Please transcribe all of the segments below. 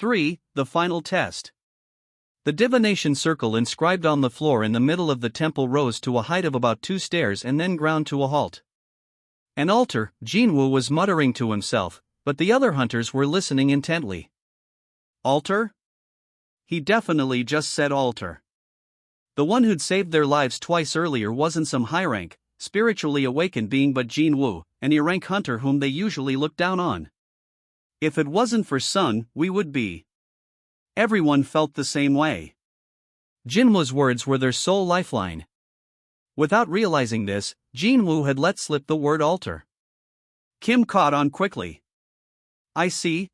3. The final test. The divination circle inscribed on the floor in the middle of the temple rose to a height of about 2 stairs and then ground to a halt. An altar, Jin-Woo was muttering to himself, but the other hunters were listening intently. Altar? He definitely just said altar. The one who'd saved their lives twice earlier wasn't some high-rank, spiritually awakened being but Jin-Woo, an E-rank hunter whom they usually look down on. If it wasn't for Sung, we would be. Everyone felt the same way. Jin-Woo's words were their sole lifeline. Without realizing this, Jin-Woo had let slip the word altar. Kim caught on quickly. I see.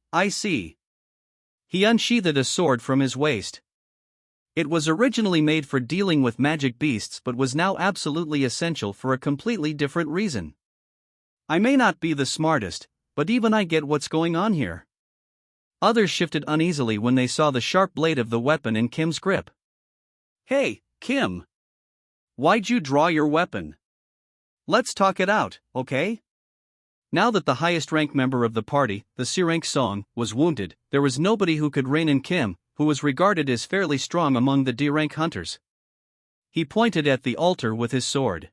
He unsheathed a sword from his waist. It was originally made for dealing with magic beasts but was now absolutely essential for a completely different reason. I may not be the smartest, but even I get what's going on here. Others shifted uneasily when they saw the sharp blade of the weapon in Kim's grip. Hey, Kim! Why'd you draw your weapon? Let's talk it out, okay? Now that the highest rank member of the party, the C-rank Sung, was wounded, there was nobody who could rein in Kim, who was regarded as fairly strong among the D-rank hunters. He pointed at the altar with his sword.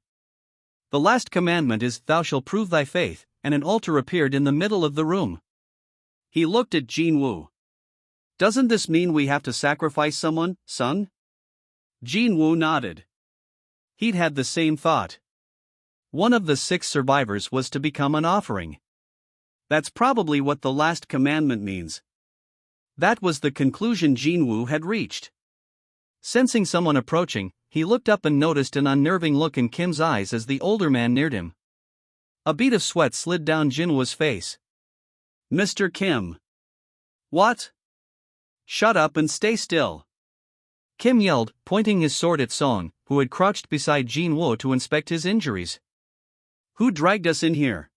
The last commandment is, "Thou shalt prove thy faith," and an altar appeared in the middle of the room. He looked at Jin-Woo. Doesn't this mean we have to sacrifice someone, Sung? Jin-Woo nodded. He'd had the same thought. One of the 6 survivors was to become an offering. That's probably what the last commandment means. That was the conclusion Jin-Woo had reached. Sensing someone approaching, he looked up and noticed an unnerving look in Kim's eyes as the older man neared him. A bead of sweat slid down Jin-Woo's face. Mr. Kim. What? Shut up and stay still. Kim yelled, pointing his sword at Sung, who had crouched beside Jin-Woo to inspect his injuries. Who dragged us in here?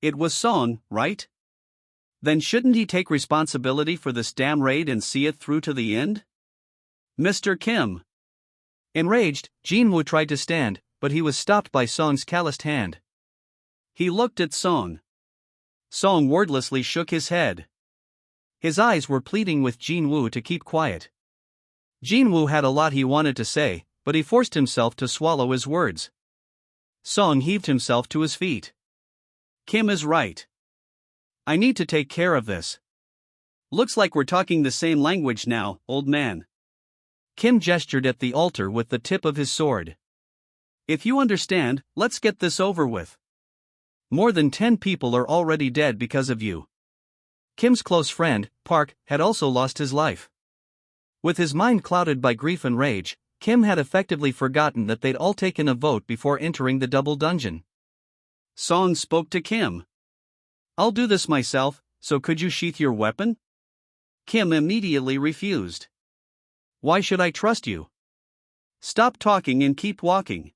It was Sung, right? Then shouldn't he take responsibility for this damn raid and see it through to the end? Mr. Kim. Enraged, Jin-Woo tried to stand, but he was stopped by Sung's calloused hand. He looked at Sung. Sung wordlessly shook his head. His eyes were pleading with Jin-Woo to keep quiet. Jin-Woo had a lot he wanted to say, but he forced himself to swallow his words. Sung heaved himself to his feet. Kim is right. I need to take care of this. Looks like we're talking the same language now, old man. Kim gestured at the altar with the tip of his sword. If you understand, let's get this over with. More than 10 people are already dead because of you. Kim's close friend, Park, had also lost his life. With his mind clouded by grief and rage, Kim had effectively forgotten that they'd all taken a vote before entering the double dungeon. Sung spoke to Kim. I'll do this myself, so could you sheath your weapon? Kim immediately refused. Why should I trust you? Stop talking and keep walking.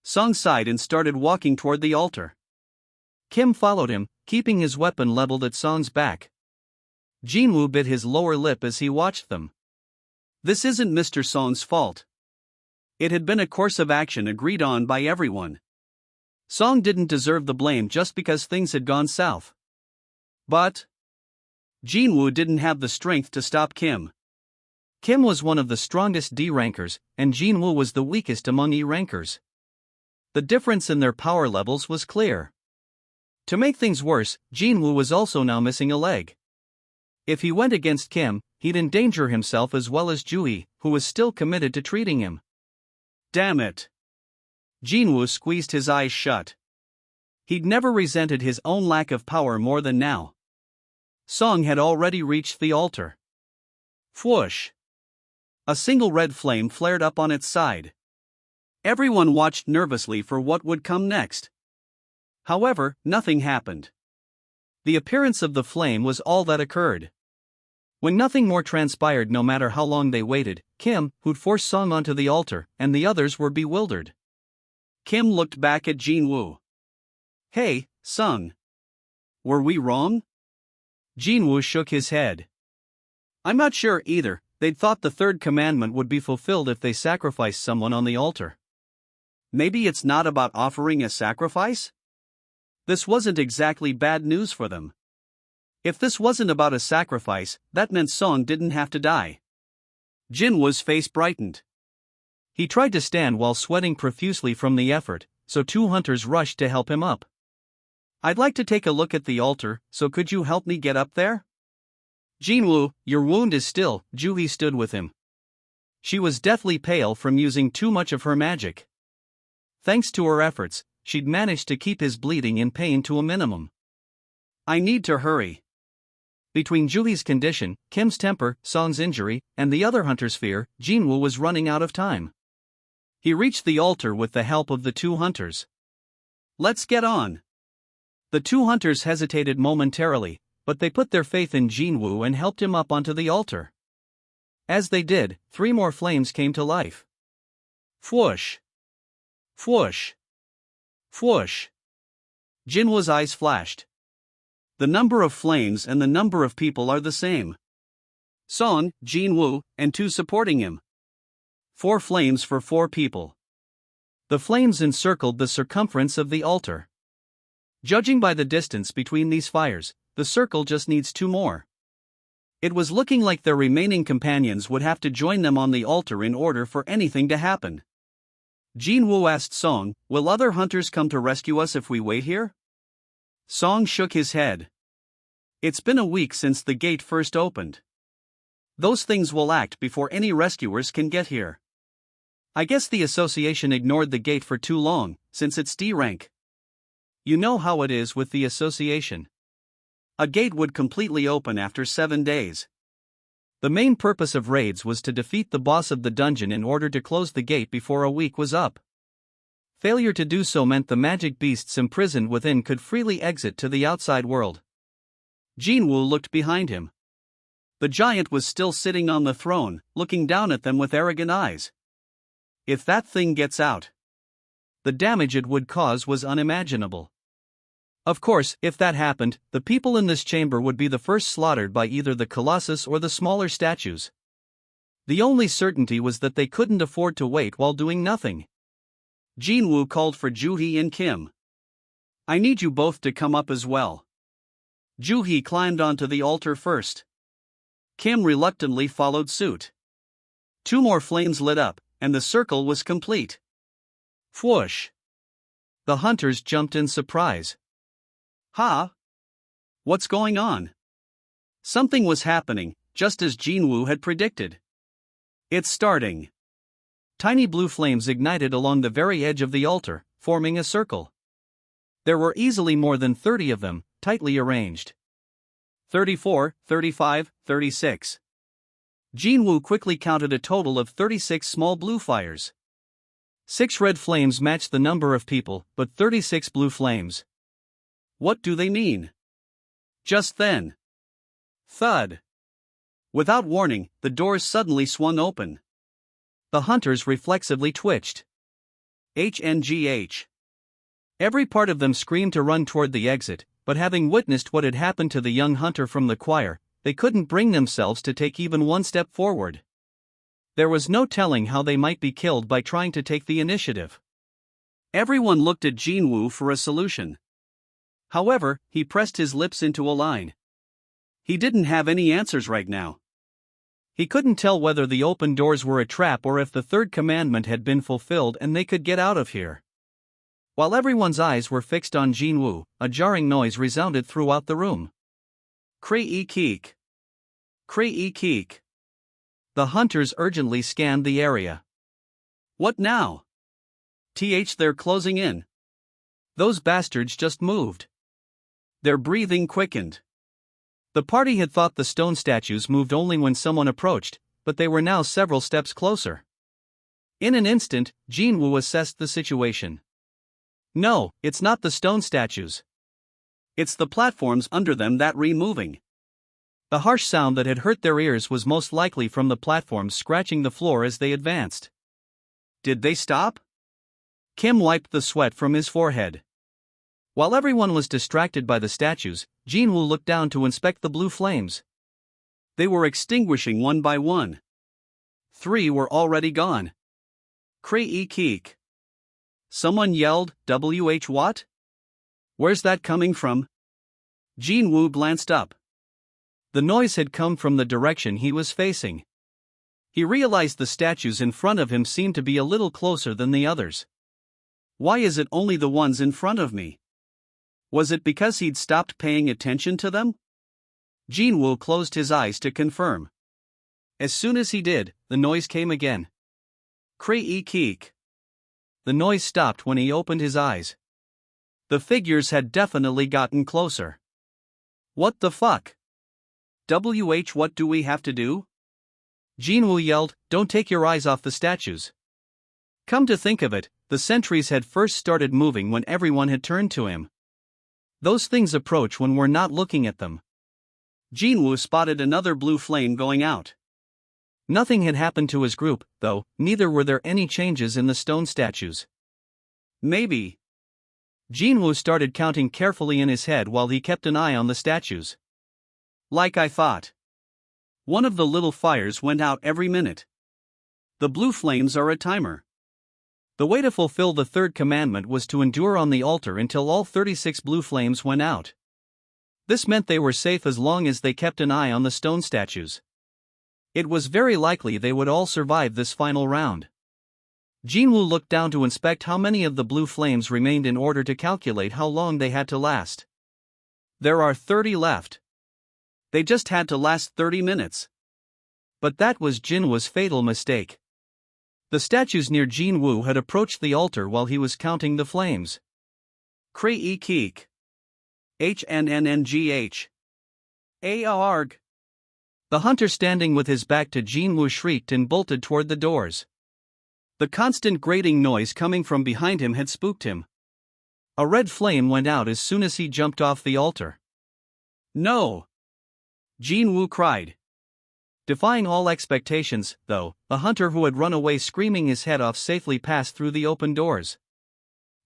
Sung sighed and started walking toward the altar. Kim followed him, keeping his weapon leveled at Sung's back. Jin-Woo bit his lower lip as he watched them. This isn't Mr. Sung's fault. It had been a course of action agreed on by everyone. Sung didn't deserve the blame just because things had gone south. But Jin-Woo didn't have the strength to stop Kim. Kim was one of the strongest D-rankers, and Jin-Woo was the weakest among E-rankers. The difference in their power levels was clear. To make things worse, Jin-Woo was also now missing a leg. If he went against Kim, he'd endanger himself as well as Ju-hee, who was still committed to treating him. Damn it. Jin-Woo squeezed his eyes shut. He'd never resented his own lack of power more than now. Sung had already reached the altar. Whoosh! A single red flame flared up on its side. Everyone watched nervously for what would come next. However, nothing happened. The appearance of the flame was all that occurred. When nothing more transpired, no matter how long they waited, Kim, who'd forced Sung onto the altar, and the others were bewildered. Kim looked back at Jin-Woo. Hey, Sung. Were we wrong? Jin-Woo shook his head. I'm not sure either. They'd thought the 3rd commandment would be fulfilled if they sacrificed someone on the altar. Maybe it's not about offering a sacrifice? This wasn't exactly bad news for them. If this wasn't about a sacrifice, that meant Song didn't have to die. Jin-Woo's face brightened. He tried to stand while sweating profusely from the effort, so two hunters rushed to help him up. "I'd like to take a look at the altar, so could you help me get up there?" "Jin-Woo, your wound is still." Juhi stood with him. She was deathly pale from using too much of her magic. Thanks to her efforts, she'd managed to keep his bleeding and pain to a minimum. "I need to hurry." Between Juhi's condition, Kim's temper, Song's injury, and the other hunter's fear, Jin-Woo was running out of time. He reached the altar with the help of the two hunters. "Let's get on." The two hunters hesitated momentarily, but they put their faith in Jin-Woo and helped him up onto the altar. As they did, 3 more flames came to life. Whoosh! Whoosh! Whoosh! Jin-Woo's eyes flashed. The number of flames and the number of people are the same. Song, Jin-Woo, and 2 supporting him. 4 flames for 4 people. The flames encircled the circumference of the altar. Judging by the distance between these fires, the circle just needs 2 more. It was looking like their remaining companions would have to join them on the altar in order for anything to happen. Jin-Woo asked Song, "Will other hunters come to rescue us if we wait here?" Song shook his head. "It's been a week since the gate first opened. Those things will act before any rescuers can get here. I guess the association ignored the gate for too long, since it's D rank. You know how it is with the association. A gate would completely open after 7 days. The main purpose of raids was to defeat the boss of the dungeon in order to close the gate before a week was up. Failure to do so meant the magic beasts imprisoned within could freely exit to the outside world." Jin-Woo looked behind him. The giant was still sitting on the throne, looking down at them with arrogant eyes. If that thing gets out, the damage it would cause was unimaginable. Of course, if that happened, the people in this chamber would be the first slaughtered by either the colossus or the smaller statues. The only certainty was that they couldn't afford to wait while doing nothing. Jin-Woo called for Juhi and Kim. "I need you both to come up as well." Juhi climbed onto the altar first. Kim reluctantly followed suit. 2 more flames lit up, and the circle was complete. Whoosh! The hunters jumped in surprise. "Ha! What's going on?" Something was happening, just as Jin-Woo had predicted. "It's starting." Tiny blue flames ignited along the very edge of the altar, forming a circle. There were easily more than 30 of them, tightly arranged. 34, 35, 36. Jin-Woo quickly counted a total of 36 small blue fires. 6 red flames matched the number of people, but 36 blue flames. What do they mean? Just then. Thud. Without warning, the doors suddenly swung open. The hunters reflexively twitched. HNGH. Every part of them screamed to run toward the exit, but having witnessed what had happened to the young hunter from the choir, they couldn't bring themselves to take even one step forward. There was no telling how they might be killed by trying to take the initiative. Everyone looked at Jin-Woo for a solution. However, he pressed his lips into a line. He didn't have any answers right now. He couldn't tell whether the open doors were a trap or if the 3rd commandment had been fulfilled and they could get out of here. While everyone's eyes were fixed on Jin-Woo, a jarring noise resounded throughout the room. Kree-keek. Kree-keek. The hunters urgently scanned the area. What now? They're closing in. Those bastards just moved. Their breathing quickened. The party had thought the stone statues moved only when someone approached, but they were now several steps closer. In an instant, Jin-Woo assessed the situation. No, it's not the stone statues. It's the platforms under them that re-moving. The harsh sound that had hurt their ears was most likely from the platforms scratching the floor as they advanced. Did they stop? Kim wiped the sweat from his forehead. While everyone was distracted by the statues, Jin-Woo looked down to inspect the blue flames. They were extinguishing one by one. 3 were already gone. Kree-keek. Someone yelled, "WH what? Where's that coming from?" Jin-Woo glanced up. The noise had come from the direction he was facing. He realized the statues in front of him seemed to be a little closer than the others. Why is it only the ones in front of me? Was it because he'd stopped paying attention to them? Jin-Woo closed his eyes to confirm. As soon as he did, the noise came again. Kree-keek. The noise stopped when he opened his eyes. The figures had definitely gotten closer. What the fuck? What do we have to do? Jin-Woo yelled, don't take your eyes off the statues. Come to think of it, the sentries had first started moving when everyone had turned to him. Those things approach when we're not looking at them. Jin-Woo spotted another blue flame going out. Nothing had happened to his group, though, neither were there any changes in the stone statues. Maybe. Jin-Woo started counting carefully in his head while he kept an eye on the statues. Like I thought. One of the little fires went out every minute. The blue flames are a timer. The way to fulfill the third commandment was to endure on the altar until all 36 blue flames went out. This meant they were safe as long as they kept an eye on the stone statues. It was very likely they would all survive this final round. Jin-Woo looked down to inspect how many of the blue flames remained in order to calculate how long they had to last. There are 30 left. They just had to last 30 minutes. But that was Jin-Woo's fatal mistake. The statues near Jin-Woo had approached the altar while he was counting the flames. Kree-keek. HNNNGH. ARG. The hunter standing with his back to Jin-Woo shrieked and bolted toward the doors. The constant grating noise coming from behind him had spooked him. A red flame went out as soon as he jumped off the altar. No! Jin-Woo cried. Defying all expectations, though, the hunter who had run away screaming his head off safely passed through the open doors.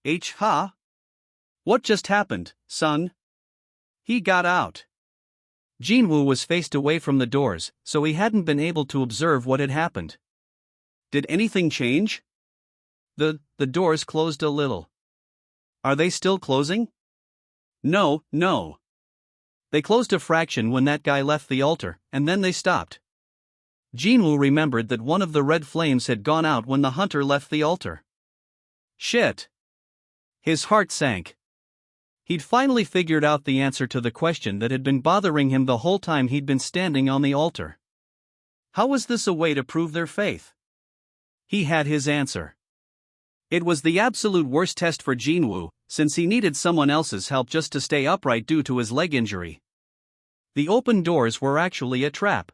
Ha? What just happened, son? He got out. Jin-Woo was faced away from the doors, so he hadn't been able to observe what had happened. Did anything change? The doors closed a little. Are they still closing? No. They closed a fraction when that guy left the altar, and then they stopped. Jin-Woo remembered that one of the red flames had gone out when the hunter left the altar. Shit! His heart sank. He'd finally figured out the answer to the question that had been bothering him the whole time he'd been standing on the altar. How was this a way to prove their faith? He had his answer. It was the absolute worst test for Jin-Woo, since he needed someone else's help just to stay upright due to his leg injury. The open doors were actually a trap.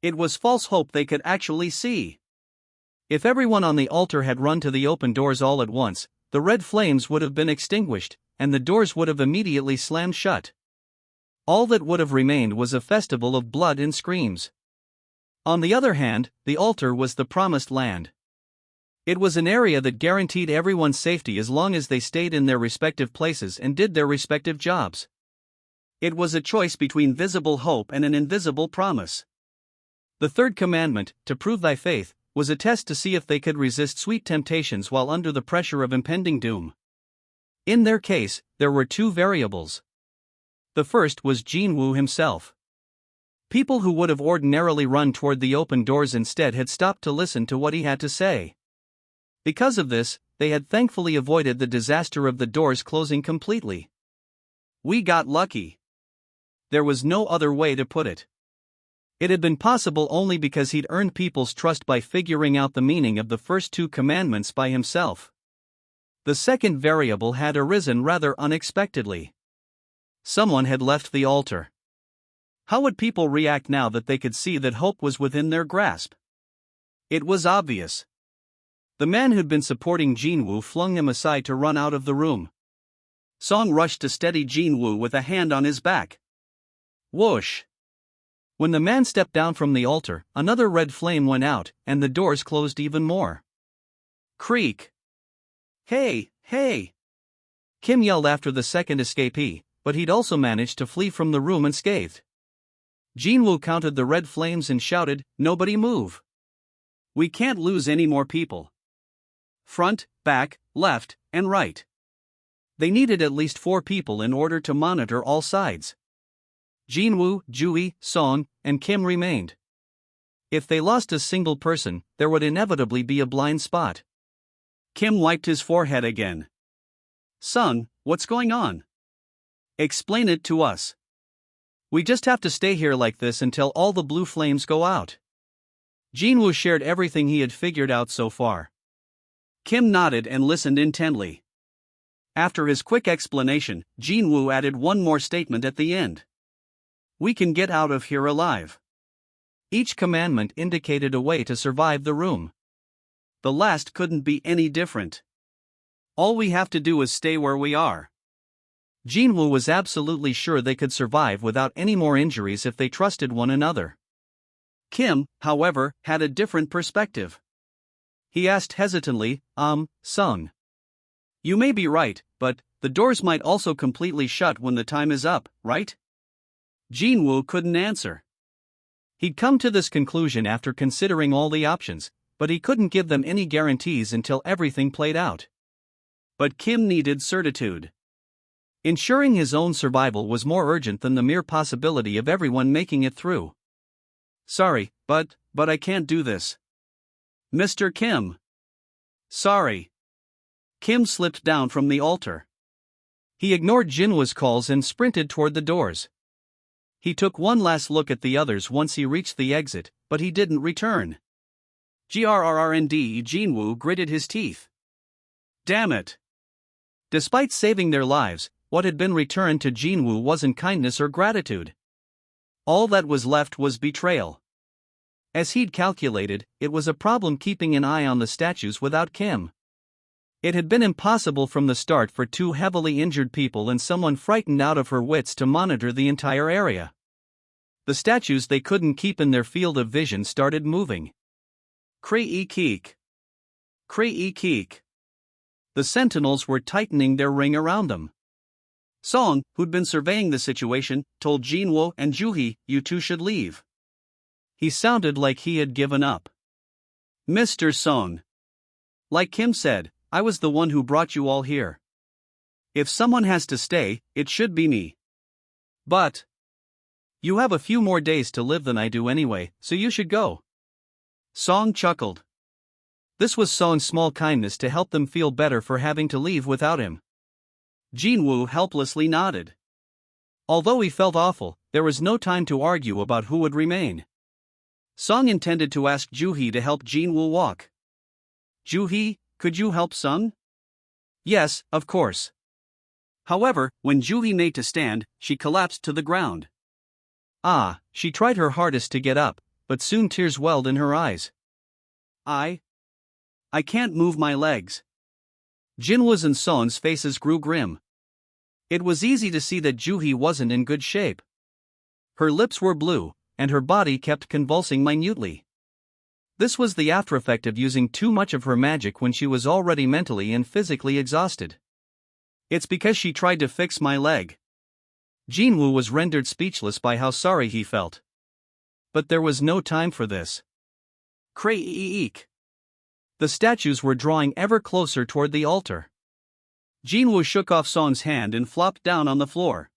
It was false hope they could actually see. If everyone on the altar had run to the open doors all at once, the red flames would have been extinguished, and the doors would have immediately slammed shut. All that would have remained was a festival of blood and screams. On the other hand, the altar was the promised land. It was an area that guaranteed everyone's safety as long as they stayed in their respective places and did their respective jobs. It was a choice between visible hope and an invisible promise. The third commandment, to prove thy faith, was a test to see if they could resist sweet temptations while under the pressure of impending doom. In their case, there were two variables. The first was Jin-Woo himself. People who would have ordinarily run toward the open doors instead had stopped to listen to what he had to say. Because of this, they had thankfully avoided the disaster of the doors closing completely. We got lucky. There was no other way to put it. It had been possible only because he'd earned people's trust by figuring out the meaning of the first two commandments by himself. The second variable had arisen rather unexpectedly. Someone had left the altar. How would people react now that they could see that hope was within their grasp? It was obvious. The man who'd been supporting Jin-Woo flung him aside to run out of the room. Song rushed to steady Jin-Woo with a hand on his back. Whoosh! When the man stepped down from the altar, another red flame went out, and the doors closed even more. Creak! Hey! Kim yelled after the second escapee, but he'd also managed to flee from the room unscathed. Jin-Woo counted the red flames and shouted, "Nobody move! We can't lose any more people. Front, back, left, and right." They needed at least 4 people in order to monitor all sides. Jin-Woo, Ju-hee, Song, and Kim remained. If they lost a single person, there would inevitably be a blind spot. Kim wiped his forehead again. Sung, what's going on? Explain it to us. We just have to stay here like this until all the blue flames go out. Jin-Woo shared everything he had figured out so far. Kim nodded and listened intently. After his quick explanation, Jin-Woo added one more statement at the end. We can get out of here alive. Each commandment indicated a way to survive the room. The last couldn't be any different. All we have to do is stay where we are. Jin-Woo was absolutely sure they could survive without any more injuries if they trusted one another. Kim, however, had a different perspective. He asked hesitantly, Sung. You may be right, but the doors might also completely shut when the time is up, right? Jin-Woo couldn't answer. He'd come to this conclusion after considering all the options, but he couldn't give them any guarantees until everything played out. But Kim needed certitude. Ensuring his own survival was more urgent than the mere possibility of everyone making it through. Sorry, but I can't do this. Mr. Kim. Sorry. Kim slipped down from the altar. He ignored Jinwoo's calls and sprinted toward the doors. He took one last look at the others once he reached the exit, but he didn't return. Grrrnd, Jin-Woo gritted his teeth. Damn it. Despite saving their lives, what had been returned to Jin-Woo wasn't kindness or gratitude. All that was left was betrayal. As he'd calculated, it was a problem keeping an eye on the statues without Kim. It had been impossible from the start for two heavily injured people and someone frightened out of her wits to monitor the entire area. The statues they couldn't keep in their field of vision started moving. Kree-keek. Kree-keek. The sentinels were tightening their ring around them. Song, who'd been surveying the situation, told Jin-Woo and Ju-hee, you two should leave. He sounded like he had given up. Mr. Song. Like Kim said, I was the one who brought you all here. If someone has to stay, it should be me. But you have a few more days to live than I do anyway, so you should go. Song chuckled. This was Song's small kindness to help them feel better for having to leave without him. Jin-Woo helplessly nodded. Although he felt awful, there was no time to argue about who would remain. Song intended to ask Ju-hee to help Jin-Woo walk. Ju-hee, could you help Sung? Yes, of course. However, when Ju-hee made to stand, she collapsed to the ground. She tried her hardest to get up, but soon tears welled in her eyes. I can't move my legs. Jinwoo's and Song's faces grew grim. It was easy to see that Ju-hee wasn't in good shape. Her lips were blue, and her body kept convulsing minutely. This was the aftereffect of using too much of her magic when she was already mentally and physically exhausted. It's because she tried to fix my leg. Jin-Woo was rendered speechless by how sorry he felt. But there was no time for this. Kree-eek. The statues were drawing ever closer toward the altar. Jin-Woo shook off Song's hand and flopped down on the floor.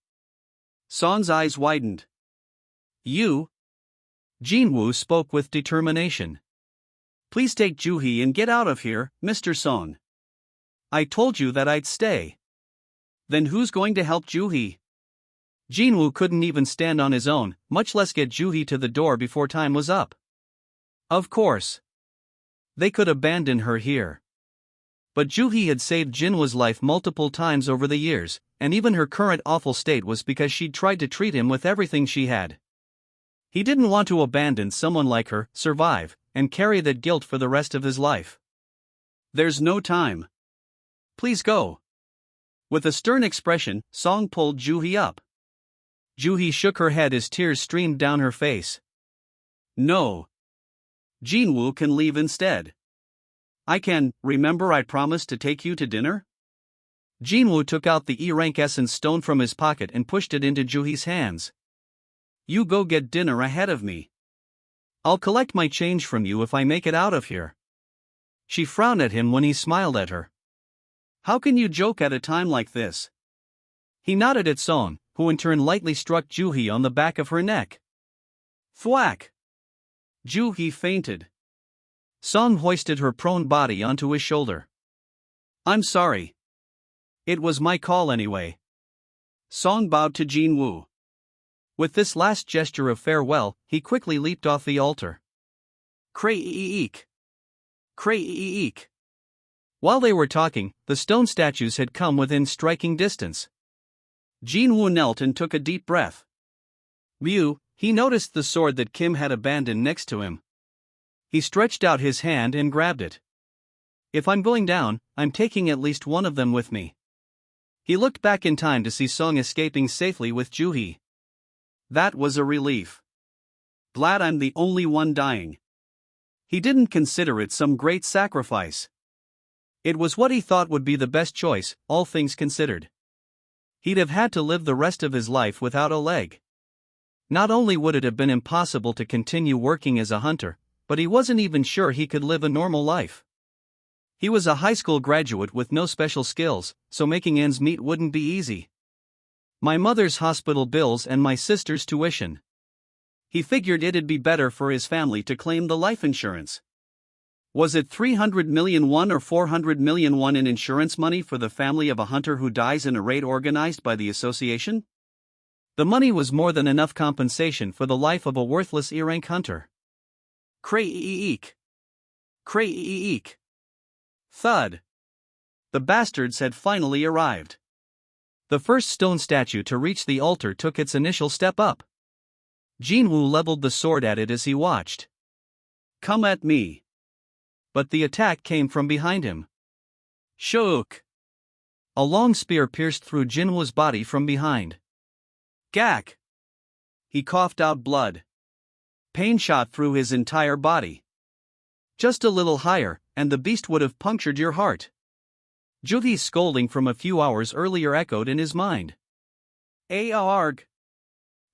Song's eyes widened. You? Jin-Woo spoke with determination. Please take Ju-hee and get out of here, Mr. Song. I told you that I'd stay. Then who's going to help Ju-hee? Jin-Woo couldn't even stand on his own, much less get Ju-hee to the door before time was up. Of course. They could abandon her here. But Ju-hee had saved Jinwoo's life multiple times over the years, and even her current awful state was because she'd tried to treat him with everything she had. He didn't want to abandon someone like her, survive, and carry that guilt for the rest of his life. There's no time. Please go. With a stern expression, Song pulled Ju-hee up. Ju-hee shook her head as tears streamed down her face. No. Jin-Woo can leave instead. Remember I promised to take you to dinner? Jin-Woo took out the E-rank essence stone from his pocket and pushed it into Ju-hee's hands. You go get dinner ahead of me. I'll collect my change from you if I make it out of here. She frowned at him when he smiled at her. How can you joke at a time like this? He nodded at Song, who in turn lightly struck Juhee on the back of her neck. Thwack! Juhee fainted. Song hoisted her prone body onto his shoulder. I'm sorry. It was my call anyway. Song bowed to Jin-Woo. With this last gesture of farewell, he quickly leaped off the altar. Cray-eek! Cray-eek! While they were talking, the stone statues had come within striking distance. Jin-Woo knelt and took a deep breath. He noticed the sword that Kim had abandoned next to him. He stretched out his hand and grabbed it. If I'm going down, I'm taking at least one of them with me. He looked back in time to see Song escaping safely with Juhee. That was a relief. Glad I'm the only one dying. He didn't consider it some great sacrifice. It was what he thought would be the best choice, all things considered. He'd have had to live the rest of his life without a leg. Not only would it have been impossible to continue working as a hunter, but he wasn't even sure he could live a normal life. He was a high school graduate with no special skills, so making ends meet wouldn't be easy. My mother's hospital bills and my sister's tuition. He figured it'd be better for his family to claim the life insurance. Was it 300 million won or 400 million won in insurance money for the family of a hunter who dies in a raid organized by the association? The money was more than enough compensation for the life of a worthless E-rank hunter. Cray-eek! Cray-eek! Thud! The bastards had finally arrived. The first stone statue to reach the altar took its initial step up. Jin-Woo leveled the sword at it as he watched. Come at me. But the attack came from behind him. Shook! A long spear pierced through Jin-Woo's body from behind. Gak! He coughed out blood. Pain shot through his entire body. Just a little higher, and the beast would have punctured your heart. Juhee's scolding from a few hours earlier echoed in his mind. Arg!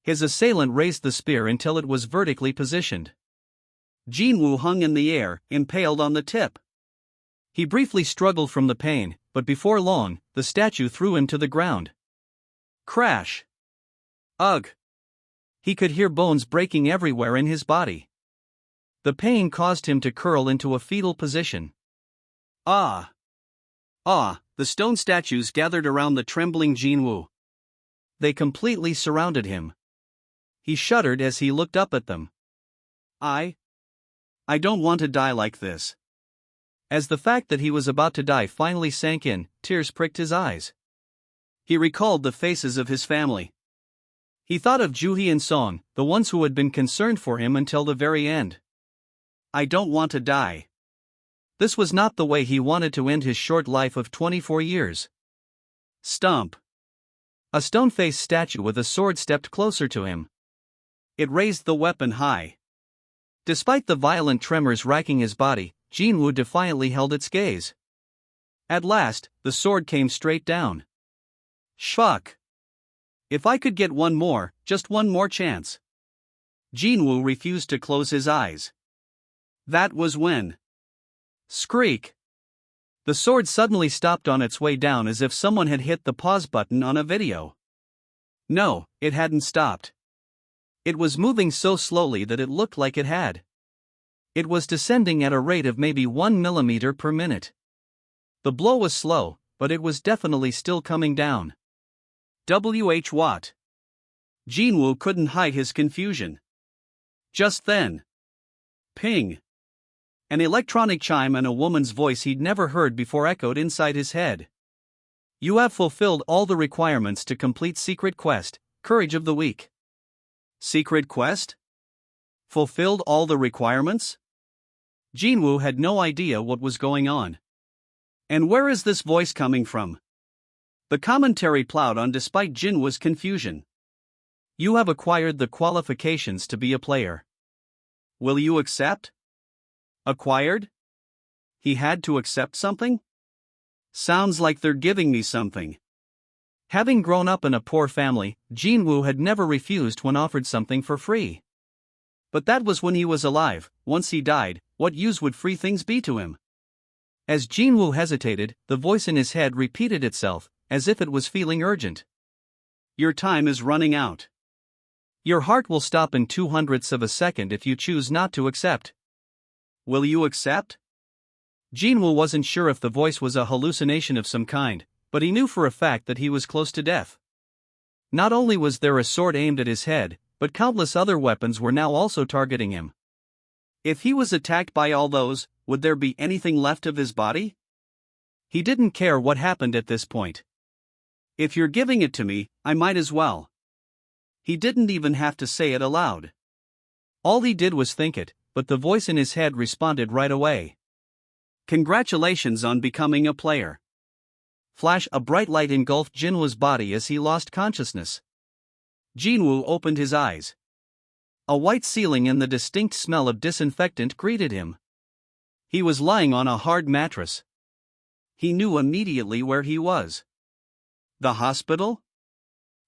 His assailant raised the spear until it was vertically positioned. Jin-Woo hung in the air, impaled on the tip. He briefly struggled from the pain, but before long, the statue threw him to the ground. Crash! Ugh! He could hear bones breaking everywhere in his body. The pain caused him to curl into a fetal position. Ah! Ah! The stone statues gathered around the trembling Jin-Woo. They completely surrounded him. He shuddered as he looked up at them. I don't want to die like this. As the fact that he was about to die finally sank in, tears pricked his eyes. He recalled the faces of his family. He thought of Juhee and Song, the ones who had been concerned for him until the very end. I don't want to die. This was not the way he wanted to end his short life of 24 years. Stump! A stone-faced statue with a sword stepped closer to him. It raised the weapon high. Despite the violent tremors racking his body, Jin-Woo defiantly held its gaze. At last, the sword came straight down. Shfuck! If I could get one more, just one more chance. Jin-Woo refused to close his eyes. That was when. Skreek! The sword suddenly stopped on its way down as if someone had hit the pause button on a video. No, it hadn't stopped. It was moving so slowly that it looked like it had. It was descending at a rate of maybe 1 millimeter per minute. The blow was slow, but it was definitely still coming down. What? Jin-Woo couldn't hide his confusion. Just then. Ping! An electronic chime and a woman's voice he'd never heard before echoed inside his head. You have fulfilled all the requirements to complete Secret Quest, Courage of the Weak. Secret Quest? Fulfilled all the requirements? Jin-Woo had no idea what was going on. And where is this voice coming from? The commentary plowed on despite Jin-Woo's confusion. You have acquired the qualifications to be a player. Will you accept? Acquired? He had to accept something? Sounds like they're giving me something. Having grown up in a poor family, Jin-Woo had never refused when offered something for free. But that was when he was alive. Once he died, what use would free things be to him? As Jin-Woo hesitated, the voice in his head repeated itself, as if it was feeling urgent. Your time is running out. Your heart will stop in 2/100ths of a second if you choose not to accept. Will you accept? Jin-Woo wasn't sure if the voice was a hallucination of some kind, but he knew for a fact that he was close to death. Not only was there a sword aimed at his head, but countless other weapons were now also targeting him. If he was attacked by all those, would there be anything left of his body? He didn't care what happened at this point. If you're giving it to me, I might as well. He didn't even have to say it aloud. All he did was think it, but the voice in his head responded right away. Congratulations on becoming a player. Flash, a bright light engulfed Jinwoo's body as he lost consciousness. Jinwoo opened his eyes. A white ceiling and the distinct smell of disinfectant greeted him. He was lying on a hard mattress. He knew immediately where he was. The hospital?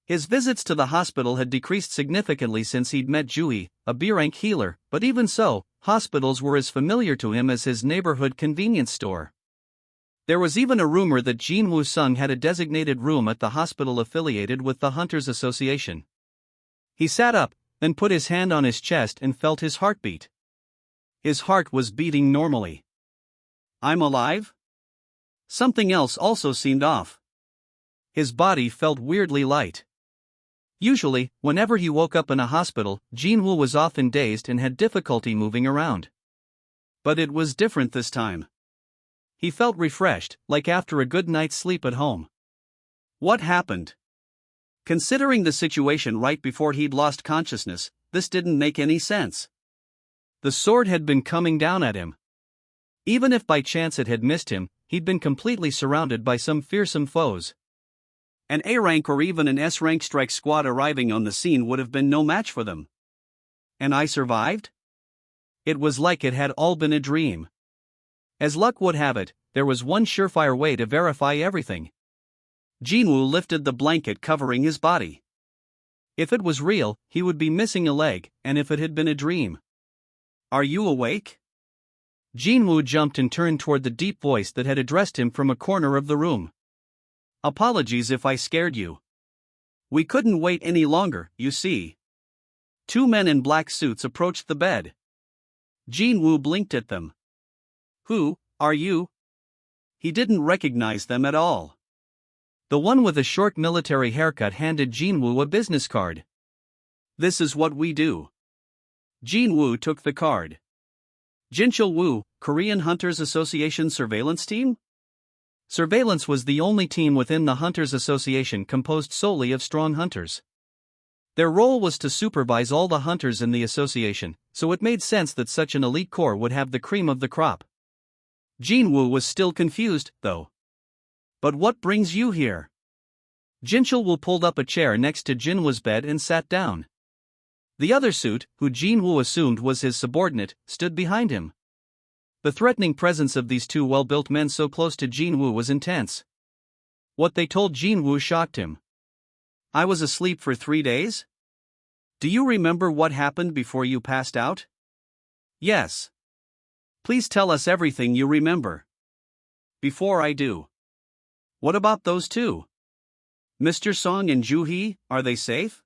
His visits to the hospital had decreased significantly since he'd met Jui, a B-rank healer, but even so, hospitals were as familiar to him as his neighborhood convenience store. There was even a rumor that Jin-Woo Sung had a designated room at the hospital affiliated with the Hunters Association. He sat up, then put his hand on his chest and felt his heartbeat. His heart was beating normally. I'm alive? Something else also seemed off. His body felt weirdly light. Usually, whenever he woke up in a hospital, Jin-Woo was often dazed and had difficulty moving around. But it was different this time. He felt refreshed, like after a good night's sleep at home. What happened? Considering the situation right before he'd lost consciousness, this didn't make any sense. The sword had been coming down at him. Even if by chance it had missed him, he'd been completely surrounded by some fearsome foes. An A-rank or even an S-rank strike squad arriving on the scene would have been no match for them. And I survived? It was like it had all been a dream. As luck would have it, there was one surefire way to verify everything. Jinwoo lifted the blanket covering his body. If it was real, he would be missing a leg, and if it had been a dream. Are you awake? Jinwoo jumped and turned toward the deep voice that had addressed him from a corner of the room. Apologies if I scared you. We couldn't wait any longer, you see. Two men in black suits approached the bed. Jinwoo blinked at them. Who are you? He didn't recognize them at all. The one with a short military haircut handed Jinwoo a business card. This is what we do. Jinwoo took the card. Jinchul-woo, Korean Hunters Association Surveillance Team? Surveillance was the only team within the Hunters Association composed solely of strong hunters. Their role was to supervise all the hunters in the association, so it made sense that such an elite corps would have the cream of the crop. Jinwoo was still confused, though. But what brings you here? Jinchul-woo pulled up a chair next to Jinwoo's bed and sat down. The other suit, who Jinwoo assumed was his subordinate, stood behind him. The threatening presence of these two well-built men so close to Jinwoo was intense. What they told Jinwoo shocked him. I was asleep for 3 days? Do you remember what happened before you passed out? Yes. Please tell us everything you remember. Before I do. What about those two? Mr. Song and Joo-hee, are they safe?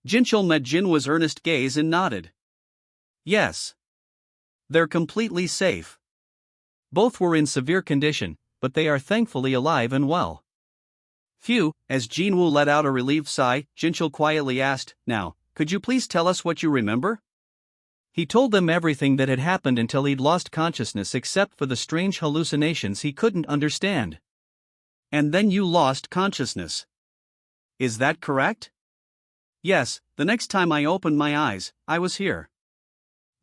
Jinchul met Jinwoo's earnest gaze and nodded. Yes. They're completely safe. Both were in severe condition, but they are thankfully alive and well. Phew, as Jinwoo let out a relieved sigh, Jinchul quietly asked, Now, could you please tell us what you remember? He told them everything that had happened until he'd lost consciousness except for the strange hallucinations he couldn't understand. And then you lost consciousness. Is that correct? Yes, the next time I opened my eyes, I was here.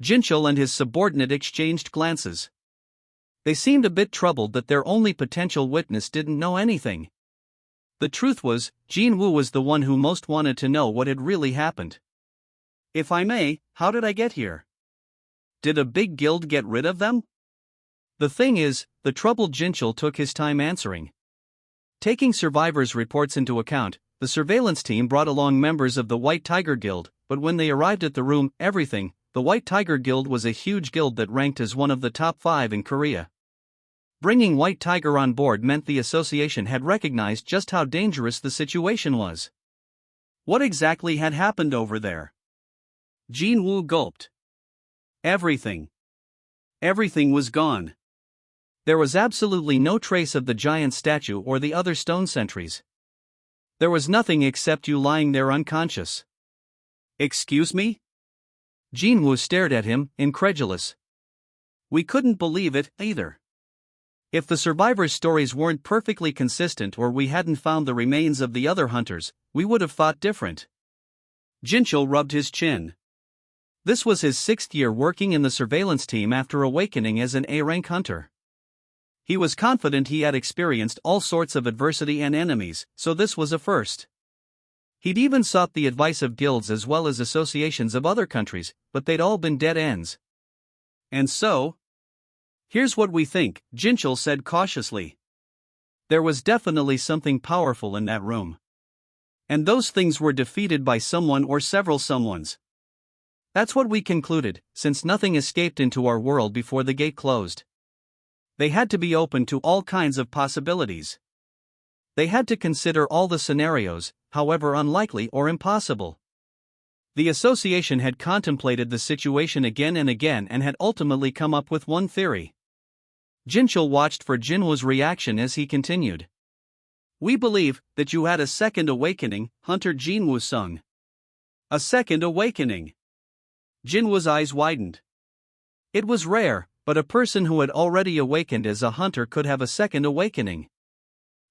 Jinchul and his subordinate exchanged glances. They seemed a bit troubled that their only potential witness didn't know anything. The truth was, Jinwoo was the one who most wanted to know what had really happened. If I may, how did I get here? Did a big guild get rid of them? The thing is, the troubled Jinchul took his time answering. Taking survivors' reports into account, the surveillance team brought along members of the White Tiger Guild, but when they arrived at the room, the White Tiger Guild was a huge guild that ranked as one of the top 5 in Korea. Bringing White Tiger on board meant the association had recognized just how dangerous the situation was. What exactly had happened over there? Jin-Woo gulped. Everything. Everything was gone. There was absolutely no trace of the giant statue or the other stone sentries. There was nothing except you lying there unconscious. Excuse me? Jin-Woo stared at him, incredulous. We couldn't believe it, either. If the survivors' stories weren't perfectly consistent or we hadn't found the remains of the other hunters, we would have thought different. Jinchul rubbed his chin. This was his 6th year working in the surveillance team after awakening as an A-rank hunter. He was confident he had experienced all sorts of adversity and enemies, so this was a first. He'd even sought the advice of guilds as well as associations of other countries, but they'd all been dead ends. And so? Here's what we think, Jinchul said cautiously. There was definitely something powerful in that room. And those things were defeated by someone or several someones. That's what we concluded, since nothing escaped into our world before the gate closed. They had to be open to all kinds of possibilities. They had to consider all the scenarios, however unlikely or impossible. The association had contemplated the situation again and again and had ultimately come up with one theory. Jinchul watched for Jinwoo's reaction as he continued. We believe that you had a second awakening, Hunter Jinwoo Sung. A second awakening. Jinwoo's eyes widened. It was rare, but a person who had already awakened as a hunter could have a second awakening.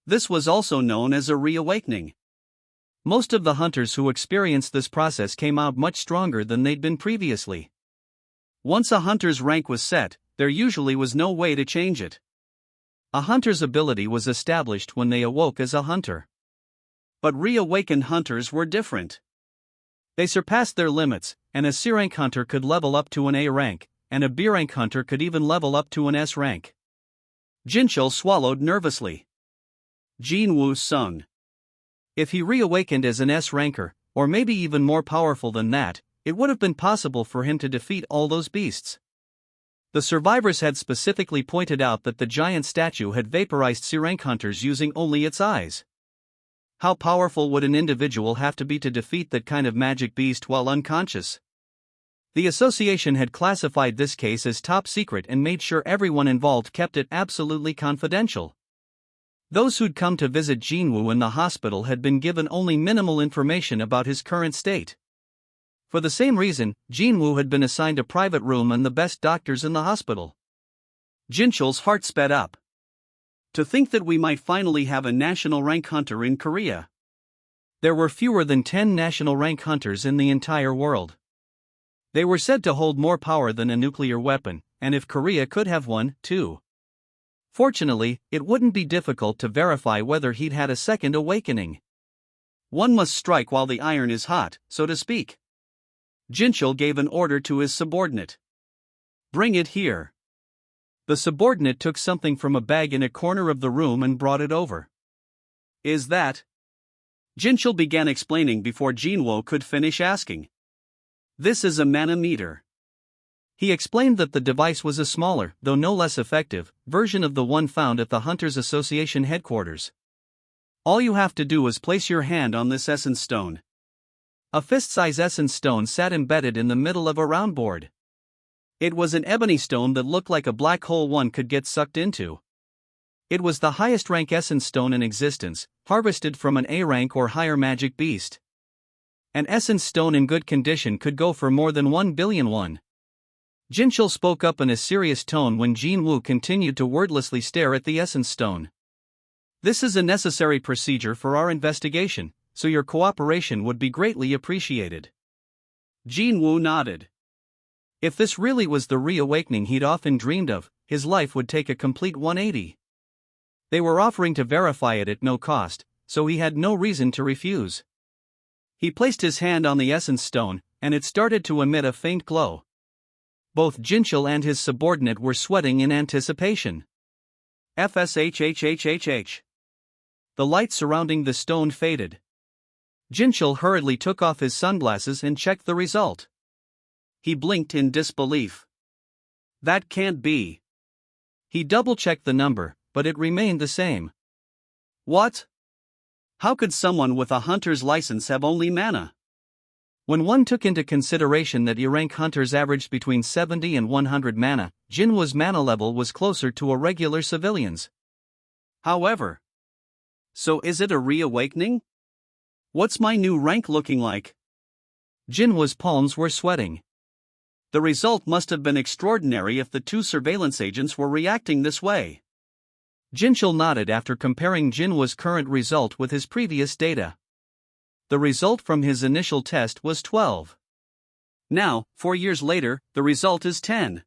This was also known as a reawakening. Most of the hunters who experienced this process came out much stronger than they'd been previously. Once a hunter's rank was set, there usually was no way to change it. A hunter's ability was established when they awoke as a hunter. But reawakened hunters were different. They surpassed their limits, and a C-rank hunter could level up to an A rank, and a B-rank hunter could even level up to an S rank. Jinchul swallowed nervously. Jin-Woo Sung. If he reawakened as an S ranker, or maybe even more powerful than that, it would have been possible for him to defeat all those beasts. The survivors had specifically pointed out that the giant statue had vaporized C-rank hunters using only its eyes. How powerful would an individual have to be to defeat that kind of magic beast while unconscious? The association had classified this case as top secret and made sure everyone involved kept it absolutely confidential. Those who'd come to visit Jinwoo in the hospital had been given only minimal information about his current state. For the same reason, Jinwoo had been assigned a private room and the best doctors in the hospital. Jinchul's heart sped up. To think that we might finally have a national rank hunter in Korea. There were fewer than 10 national rank hunters in the entire world. They were said to hold more power than a nuclear weapon, and if Korea could have one, too. Fortunately, it wouldn't be difficult to verify whether he'd had a second awakening. One must strike while the iron is hot, so to speak. Jinchul gave an order to his subordinate. Bring it here. The subordinate took something from a bag in a corner of the room and brought it over. Is that? Jinchul began explaining before Jinwoo could finish asking. This is a manometer. He explained that the device was a smaller, though no less effective, version of the one found at the Hunters Association headquarters. All you have to do is place your hand on this essence stone. A fist-size essence stone sat embedded in the middle of a round board. It was an ebony stone that looked like a black hole one could get sucked into. It was the highest rank essence stone in existence, harvested from an A rank or higher magic beast. An essence stone in good condition could go for more than 1 billion won. Jinchul spoke up in a serious tone when Jinwoo continued to wordlessly stare at the essence stone. This is a necessary procedure for our investigation, so your cooperation would be greatly appreciated. Jinwoo nodded. If this really was the reawakening he'd often dreamed of, his life would take a complete 180. They were offering to verify it at no cost, so he had no reason to refuse. He placed his hand on the essence stone, and it started to emit a faint glow. Both Jinchul and his subordinate were sweating in anticipation. FSHHHHH. The light surrounding the stone faded. Jinchul hurriedly took off his sunglasses and checked the result. He blinked in disbelief. That can't be. He double-checked the number, but it remained the same. What? How could someone with a hunter's license have only mana? When one took into consideration that E-rank hunters averaged between 70 and 100 mana, Jin-Woo's mana level was closer to a regular civilian's. However, so is it a reawakening? What's my new rank looking like? Jin-Woo's palms were sweating. The result must have been extraordinary if the two surveillance agents were reacting this way. Jinchul nodded after comparing Jin-Woo's current result with his previous data. The result from his initial test was 12. Now, 4 years later, the result is 10.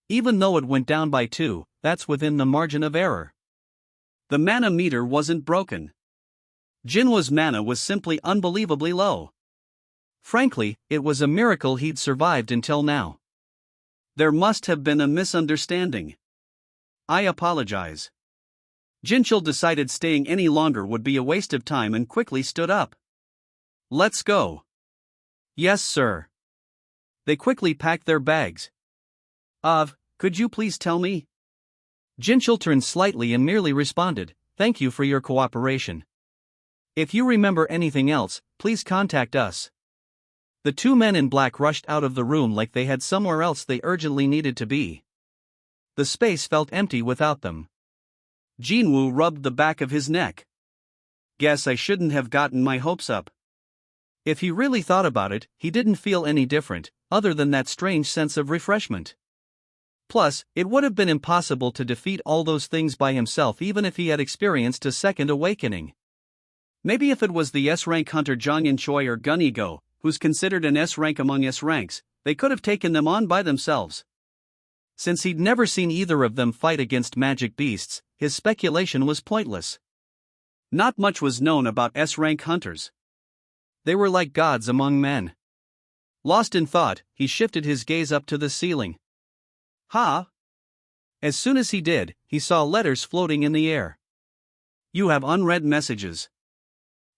Even though it went down by 2, that's within the margin of error. The mana meter wasn't broken. Jinwoo's mana was simply unbelievably low. Frankly, it was a miracle he'd survived until now. There must have been a misunderstanding. I apologize. Jinchul decided staying any longer would be a waste of time and quickly stood up. Let's go. Yes, sir. They quickly packed their bags. Could you please tell me? Jinchul turned slightly and merely responded, "Thank you for your cooperation. If you remember anything else, please contact us." The two men in black rushed out of the room like they had somewhere else they urgently needed to be. The space felt empty without them. Jinwoo rubbed the back of his neck. Guess I shouldn't have gotten my hopes up. If he really thought about it, he didn't feel any different, other than that strange sense of refreshment. Plus, it would have been impossible to defeat all those things by himself even if he had experienced a second awakening. Maybe if it was the S-rank hunter Jonghyun Choi or Gun Ego, who's considered an S-rank among S-ranks, they could have taken them on by themselves. Since he'd never seen either of them fight against magic beasts, his speculation was pointless. Not much was known about S-rank hunters. They were like gods among men. Lost in thought, he shifted his gaze up to the ceiling. Ha! As soon as he did, he saw letters floating in the air. You have unread messages.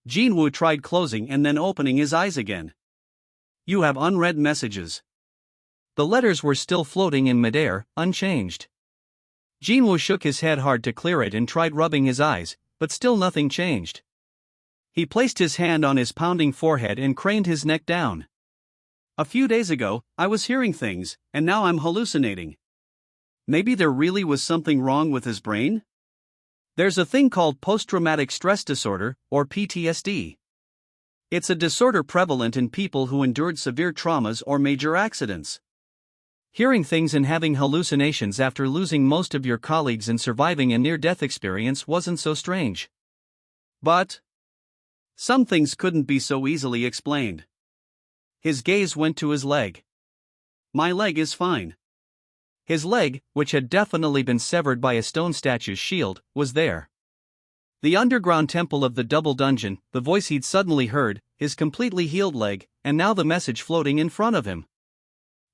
Jinwoo tried closing and then opening his eyes again. You have unread messages. The letters were still floating in midair, unchanged. Jinwoo shook his head hard to clear it and tried rubbing his eyes, but still nothing changed. He placed his hand on his pounding forehead and craned his neck down. A few days ago, I was hearing things, and now I'm hallucinating. Maybe there really was something wrong with his brain? There's a thing called post-traumatic stress disorder, or PTSD. It's a disorder prevalent in people who endured severe traumas or major accidents. Hearing things and having hallucinations after losing most of your colleagues and surviving a near-death experience wasn't so strange. But some things couldn't be so easily explained. His gaze went to his leg. My leg is fine. His leg, which had definitely been severed by a stone statue's shield, was there. The underground temple of the double dungeon, the voice he'd suddenly heard, his completely healed leg, and now the message floating in front of him.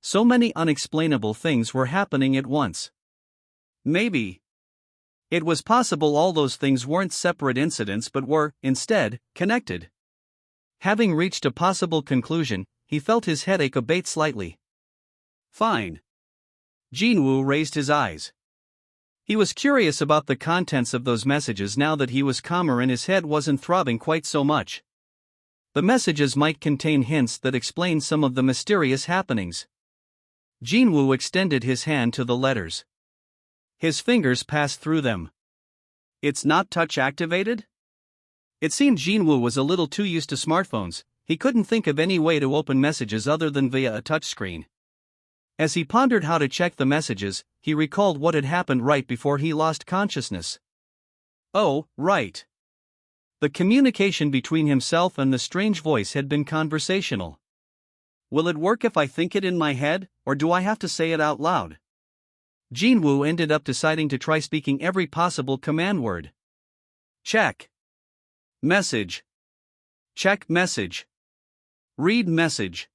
So many unexplainable things were happening at once. Maybe it was possible all those things weren't separate incidents but were, instead, connected. Having reached a possible conclusion, he felt his headache abate slightly. Fine. Jinwoo raised his eyes. He was curious about the contents of those messages now that he was calmer and his head wasn't throbbing quite so much. The messages might contain hints that explain some of the mysterious happenings. Jinwoo extended his hand to the letters. His fingers passed through them. It's not touch-activated? It seemed Jinwoo was a little too used to smartphones. He couldn't think of any way to open messages other than via a touchscreen. As he pondered how to check the messages, he recalled what had happened right before he lost consciousness. Oh, right. The communication between himself and the strange voice had been conversational. Will it work if I think it in my head, or do I have to say it out loud? Jinwoo ended up deciding to try speaking every possible command word. Check. Message. Check message. Read message.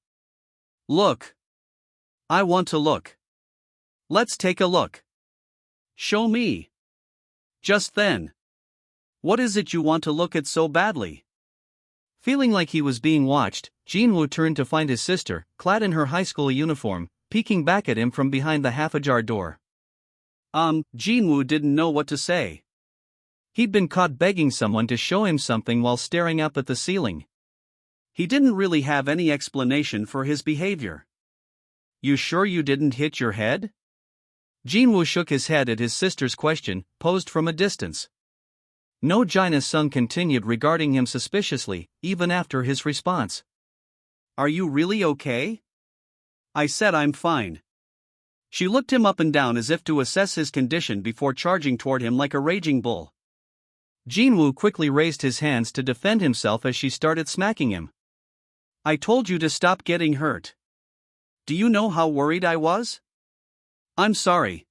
Look. I want to look. Let's take a look. Show me. Just then. What is it you want to look at so badly? Feeling like he was being watched, Jinwoo turned to find his sister, clad in her high school uniform, peeking back at him from behind the half-ajar door. Jinwoo didn't know what to say. He'd been caught begging someone to show him something while staring up at the ceiling. He didn't really have any explanation for his behavior. You sure you didn't hit your head? Jin-Woo shook his head at his sister's question, posed from a distance. No, Jaina Sung continued, regarding him suspiciously, even after his response. Are you really okay? I said I'm fine. She looked him up and down as if to assess his condition before charging toward him like a raging bull. Jin-Woo quickly raised his hands to defend himself as she started smacking him. I told you to stop getting hurt. Do you know how worried I was? I'm sorry.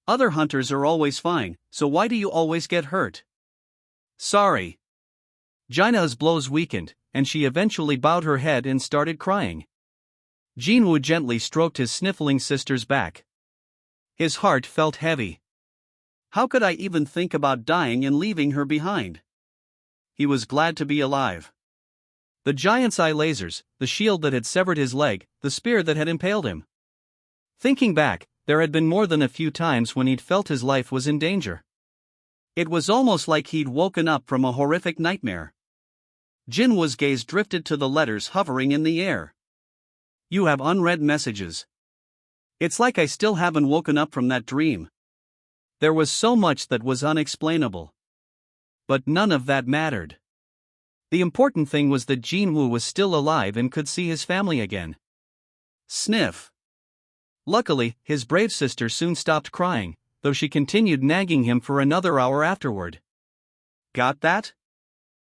Other hunters are always fine, so why do you always get hurt? Sorry. Jaina's blows weakened, and she eventually bowed her head and started crying. Jin-Woo gently stroked his sniffling sister's back. His heart felt heavy. How could I even think about dying and leaving her behind? He was glad to be alive. The giant's eye lasers, the shield that had severed his leg, the spear that had impaled him. Thinking back, there had been more than a few times when he'd felt his life was in danger. It was almost like he'd woken up from a horrific nightmare. Jin-Woo's gaze drifted to the letters hovering in the air. You have unread messages. It's like I still haven't woken up from that dream. There was so much that was unexplainable. But none of that mattered. The important thing was that Jin-Woo was still alive and could see his family again. Sniff. Luckily, his brave sister soon stopped crying, though she continued nagging him for another hour afterward. Got that?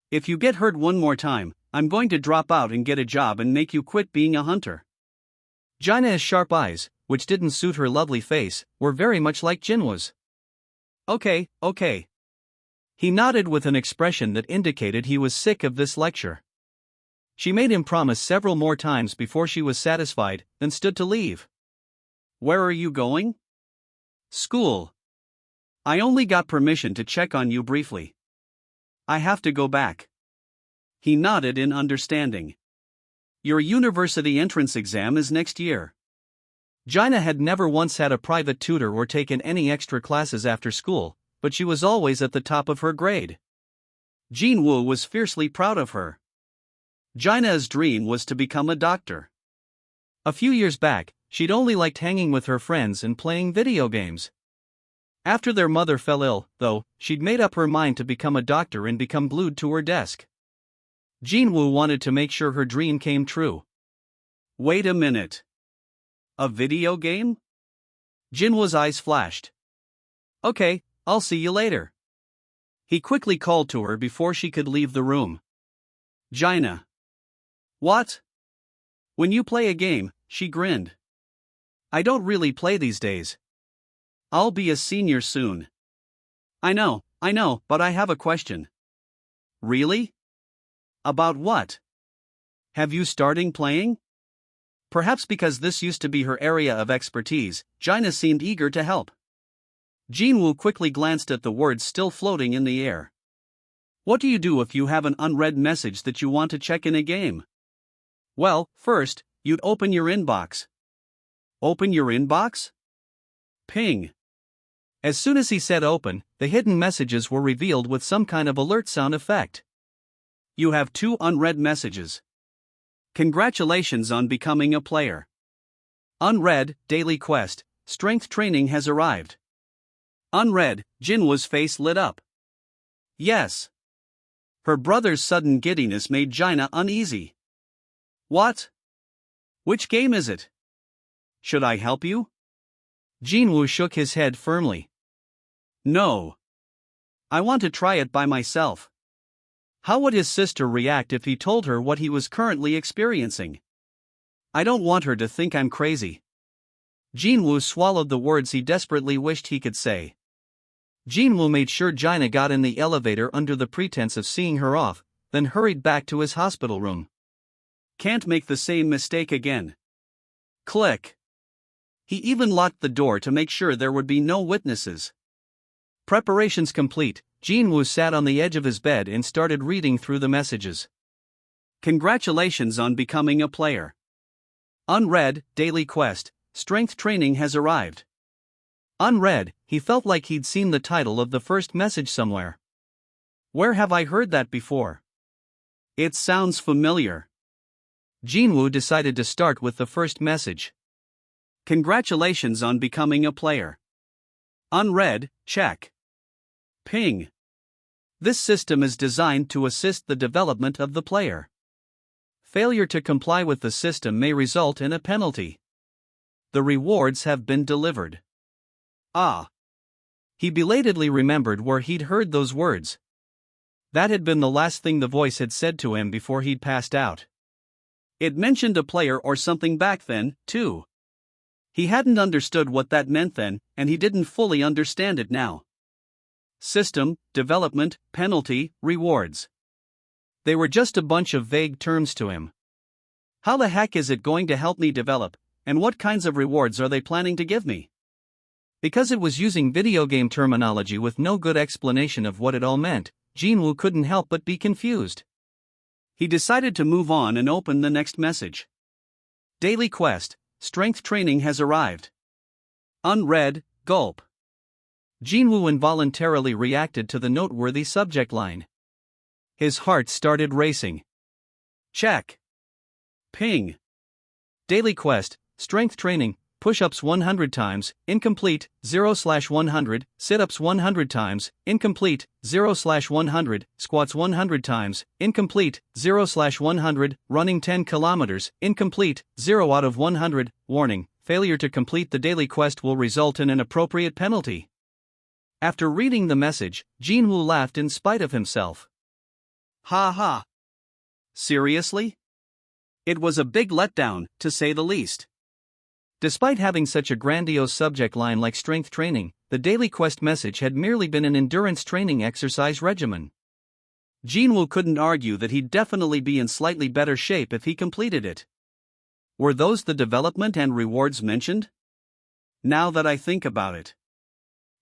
If you get hurt one more time, I'm going to drop out and get a job and make you quit being a hunter. Jaina's sharp eyes, which didn't suit her lovely face, were very much like Jin-Woo's. Okay. He nodded with an expression that indicated he was sick of this lecture. She made him promise several more times before she was satisfied, then stood to leave. Where are you going? School. I only got permission to check on you briefly. I have to go back. He nodded in understanding. Your university entrance exam is next year. Jaina had never once had a private tutor or taken any extra classes after school, but she was always at the top of her grade. Jin-Woo was fiercely proud of her. Jaina's dream was to become a doctor. A few years back, she'd only liked hanging with her friends and playing video games. After their mother fell ill, though, she'd made up her mind to become a doctor and become glued to her desk. Jin-Woo wanted to make sure her dream came true. Wait a minute. A video game? Jin-Woo's eyes flashed. Okay, I'll see you later. He quickly called to her before she could leave the room. Jaina. What? When you play a game, she grinned. I don't really play these days. I'll be a senior soon. I know, but I have a question. Really? About what? Have you started playing? Perhaps because this used to be her area of expertise, Jaina seemed eager to help. Jin-Woo quickly glanced at the words still floating in the air. What do you do if you have an unread message that you want to check in a game? Well, first, you'd open your inbox. Open your inbox? Ping. As soon as he said open, the hidden messages were revealed with some kind of alert sound effect. You have 2 unread messages. Congratulations on becoming a player. Unread, daily quest, strength training has arrived. Unread, Jin-Woo's face lit up. Yes. Her brother's sudden giddiness made Jaina uneasy. What? Which game is it? Should I help you? Jin-Woo shook his head firmly. No. I want to try it by myself. How would his sister react if he told her what he was currently experiencing? I don't want her to think I'm crazy. Jin-Woo swallowed the words he desperately wished he could say. Jin-Woo made sure Jaina got in the elevator under the pretense of seeing her off, then hurried back to his hospital room. Can't make the same mistake again. Click. He even locked the door to make sure there would be no witnesses. Preparations complete, Jin-Woo sat on the edge of his bed and started reading through the messages. Congratulations on becoming a player. Unread, daily quest, strength training has arrived. Unread, he felt like he'd seen the title of the first message somewhere. Where have I heard that before? It sounds familiar. Jin-Woo decided to start with the first message. Congratulations on becoming a player. Unread, check. Ping. This system is designed to assist the development of the player. Failure to comply with the system may result in a penalty. The rewards have been delivered. Ah. He belatedly remembered where he'd heard those words. That had been the last thing the voice had said to him before he'd passed out. It mentioned a player or something back then, too. He hadn't understood what that meant then, and he didn't fully understand it now. System, development, penalty, rewards. They were just a bunch of vague terms to him. How the heck is it going to help me develop, and what kinds of rewards are they planning to give me? Because it was using video game terminology with no good explanation of what it all meant, Jin-Woo couldn't help but be confused. He decided to move on and open the next message. Daily quest, strength training has arrived. Unread, gulp. Jin-Woo involuntarily reacted to the noteworthy subject line. His heart started racing. Check. Ping. Daily quest, strength training, push-ups 100 times, incomplete, 0/100, sit-ups 100 times, incomplete, 0/100, squats 100 times, incomplete, 0/100, running 10 kilometers, incomplete, 0 out of 100, warning, failure to complete the daily quest will result in an appropriate penalty. After reading the message, Jin-Woo laughed in spite of himself. Ha ha. Seriously? It was a big letdown, to say the least. Despite having such a grandiose subject line like strength training, the daily quest message had merely been an endurance training exercise regimen. Jin-Woo couldn't argue that he'd definitely be in slightly better shape if he completed it. Were those the development and rewards mentioned? Now that I think about it.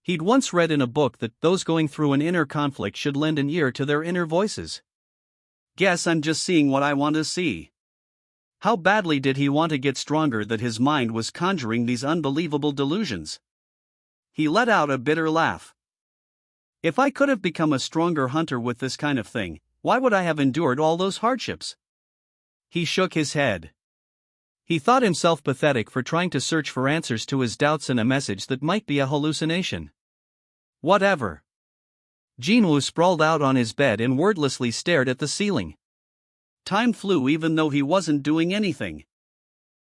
He'd once read in a book that those going through an inner conflict should lend an ear to their inner voices. Guess I'm just seeing what I want to see. How badly did he want to get stronger that his mind was conjuring these unbelievable delusions? He let out a bitter laugh. If I could have become a stronger hunter with this kind of thing, why would I have endured all those hardships? He shook his head. He thought himself pathetic for trying to search for answers to his doubts in a message that might be a hallucination. Whatever. Jin-Woo sprawled out on his bed and wordlessly stared at the ceiling. Time flew even though he wasn't doing anything.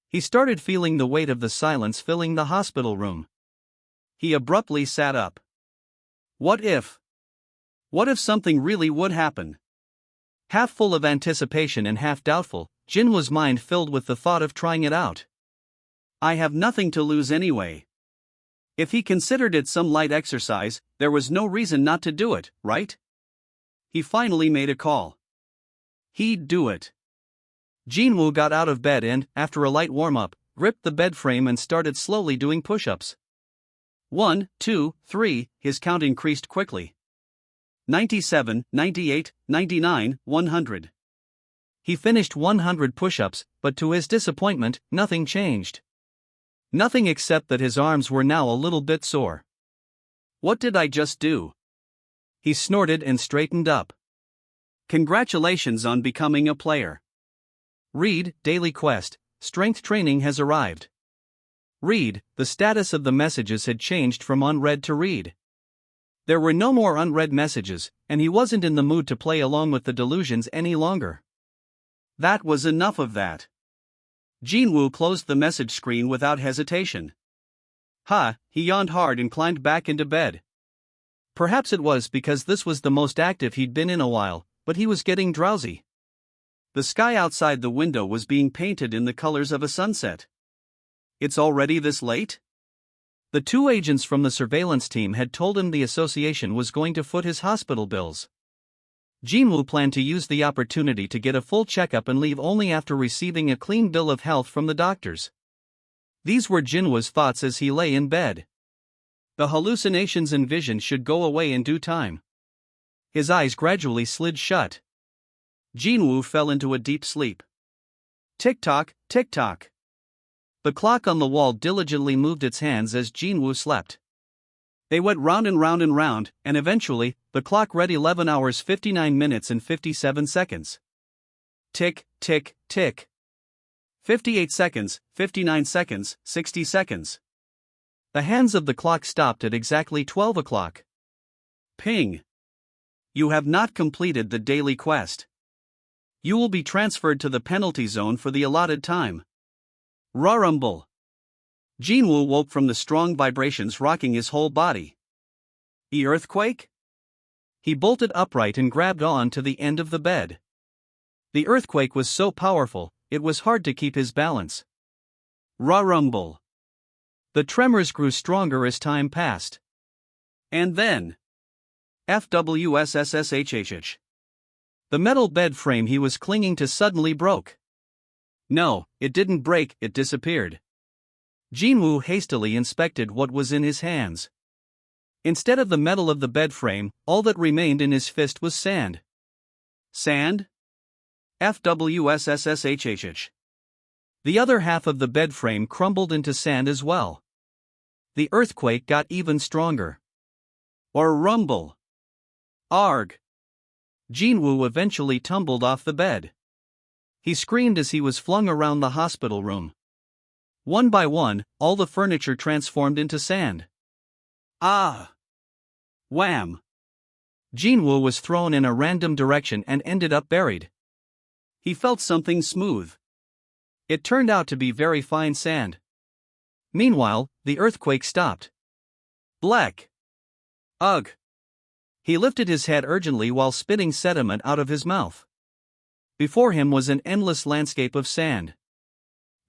He started feeling the weight of the silence filling the hospital room. He abruptly sat up. What if? What if something really would happen? Half full of anticipation and half doubtful, Jin-Woo's mind filled with the thought of trying it out. I have nothing to lose anyway. If he considered it some light exercise, there was no reason not to do it, right? He finally made a call. He'd do it. Jin-Woo got out of bed and, after a light warm-up, gripped the bed frame and started slowly doing push-ups. 1, 2, 3, his count increased quickly. 97, 98, 99, 100. He finished 100 push-ups, but to his disappointment, nothing changed. Nothing except that his arms were now a little bit sore. What did I just do? He snorted and straightened up. Congratulations on becoming a player. Read, daily quest, strength training has arrived. Read, the status of the messages had changed from unread to read. There were no more unread messages, and he wasn't in the mood to play along with the delusions any longer. That was enough of that. Jin-Woo closed the message screen without hesitation. He yawned hard and climbed back into bed. Perhaps it was because this was the most active he'd been in a while, but he was getting drowsy. The sky outside the window was being painted in the colors of a sunset. It's already this late? The two agents from the surveillance team had told him the association was going to foot his hospital bills. Jin-Woo planned to use the opportunity to get a full checkup and leave only after receiving a clean bill of health from the doctors. These were Jin-Woo's thoughts as he lay in bed. The hallucinations and visions should go away in due time. His eyes gradually slid shut. Jin-Woo fell into a deep sleep. Tick-tock, tick-tock. The clock on the wall diligently moved its hands as Jin-Woo slept. They went round and round and round, and eventually, the clock read 11 hours 59 minutes and 57 seconds. Tick, tick, tick. 58 seconds, 59 seconds, 60 seconds. The hands of the clock stopped at exactly 12 o'clock. Ping. You have not completed the daily quest. You will be transferred to the penalty zone for the allotted time. Rumble. Jin-Woo woke from the strong vibrations rocking his whole body. The earthquake? He bolted upright and grabbed on to the end of the bed. The earthquake was so powerful, it was hard to keep his balance. Rumble. The tremors grew stronger as time passed. And then. FWSSSHHH. The metal bed frame he was clinging to suddenly broke. No, it didn't break, it disappeared. Jin-Woo hastily inspected what was in his hands. Instead of the metal of the bed frame, all that remained in his fist was sand. Sand? FWSSSHHH. The other half of the bed frame crumbled into sand as well. The earthquake got even stronger. Or rumble. Arg. Jin-Woo eventually tumbled off the bed. He screamed as he was flung around the hospital room. One by one, all the furniture transformed into sand. Ah! Wham! Jin-Woo was thrown in a random direction and ended up buried. He felt something smooth. It turned out to be very fine sand. Meanwhile, the earthquake stopped. Black. Ugh. He lifted his head urgently while spitting sediment out of his mouth. Before him was an endless landscape of sand.